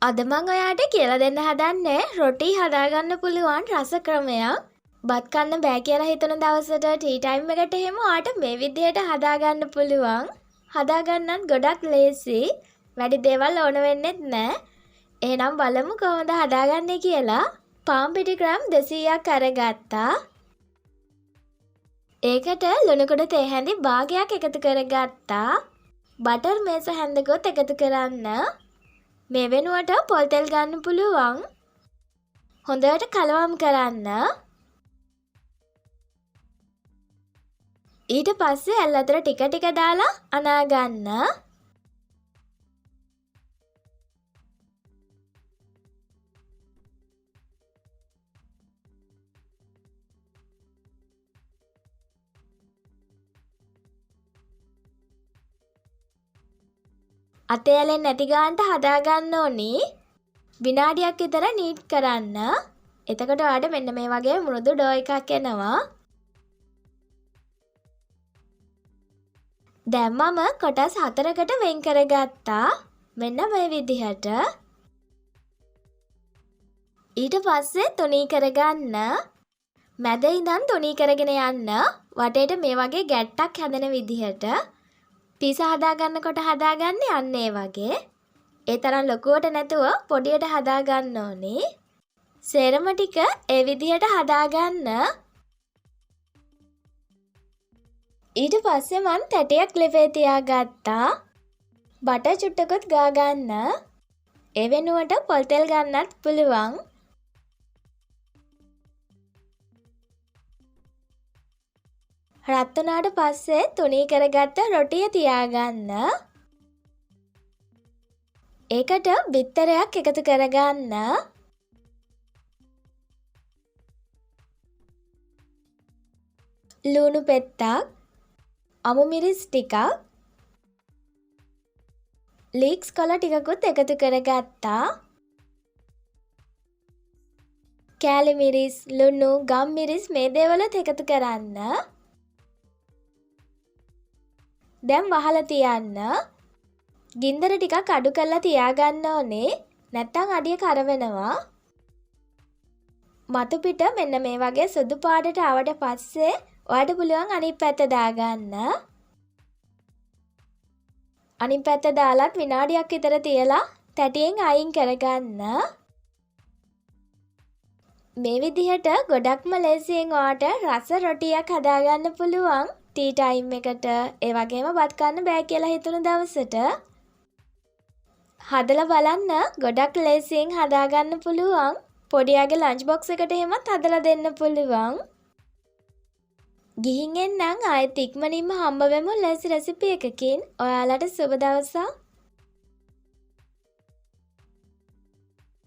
අද මම ඔයාට කියලා දෙන්න හදන්නේ රොටි හදාගන්න පුළුවන් රස ක්‍රමයක්. බත් කන්න බෑ කියලා හිතන දවසට ටී ටයිම් එකට එහෙම ඔයාට මේ විදිහට හදාගන්න පුළුවන්. හදාගන්නත් ගොඩක් ලේසි. වැඩි දේවල් ඕන වෙන්නේත් නෑ. එහෙනම් බලමු කොහොමද හදාගන්නේ කියලා. පාන් පිටි ග්‍රෑම් 200ක් අරගත්තා. ඒකට ලුණු කුඩු තේ හැඳි භාගයක් එකතු කරගත්තා. බටර් මේස හැන්දකුත් එකතු කරන්න. මේ වෙනුවට පොල් තෙල් ගන්න පුළුවන්. හොඳට කලවම් කරන්න. ඊට පස්සේ ඇල් අතර ටික ටික දාලා අනා ගන්න. අතේ ඇලෙන්නේ නැති ගානට හදා ගන්න ඕනි. විනාඩියක් විතර නීට් කරන්න. එතකොට ඔයාලට මෙන්න මේ වගේ මෘදු ඩෝ එකක් එනවා. දැන් මම කොටස් 4කට වෙන් කරගත්තා. මෙන්න මේ විදිහට. ඊට පස්සේ තුනී කරගන්න. මැද ඉඳන් තුනී කරගෙන යන්න. වටේට මේ වගේ ගැට්ටක් හැදෙන විදිහට. පීසා හදාගන්නකොට හදාගන්නේ අන්න ඒ වගේ. ඒ තරම් ලොකුවට නැතුව පොඩියට හදාගන්න ඕනේ. සේරම ටික ඒ විදිහට හදාගන්න. ඊට පස්සේ මම තැටියක් ලෙපේ තියාගත්තා. බටර් චුට්ටකුත් ගා ගන්න. ඒ වෙනුවට පොල් තෙල් ගන්නත් පුළුවන්. රත් වුණාට පස්සේ තුනී කරගත්ත රොටිය තියාගන්න. ඒකට බිත්තරයක් එකතු කරගන්න. ලුණු පෙත්තක්, අමු මිරිස් ටිකක්, ලීක්ස් කොළ ටිකකුත් එකතු කරගත්තා. කෑලි මිරිස්, ලුණු, ගම් මිරිස් මේ දේවලුත් එකතු කරන්න. දැන් වහලා තියන්න. ගින්දර ටිකක් අඩු කරලා තියාගන්න ඕනේ. නැත්නම් අඩිය කර වෙනවා. මතු පිට මෙන්න මේ වගේ සුදු පාටට ආවට පස්සේ ඔයාලට පුළුවන් අනිත් පැත්ත දාගන්න. අනිත් පැත්ත දාලත් විනාඩියක් විතර තියලා තැටියෙන් අයින් කරගන්න. මේ විදිහට ගොඩක්ම ලේසියෙන් ඔයාලට රස රොටියක් හදාගන්න පුළුවන්. ටී ටයිම් එකට ඒ වගේම බත් කන්න බෑ කියලා හිතුණු දවසට හදලා බලන්න. ගොඩක් ලේසියෙන් හදාගන්න පුළුවන්. පොඩියාගේ ලන්ච් බොක්ස් එකට එහෙමත් හදලා දෙන්න පුළුවන්. ගිහින් එන්නම් ආයෙත් ඉක්මනින්ම හම්බ වෙමු ලේසි රෙසිපි එකකින්. ඔයාලට සුබ දවසක්.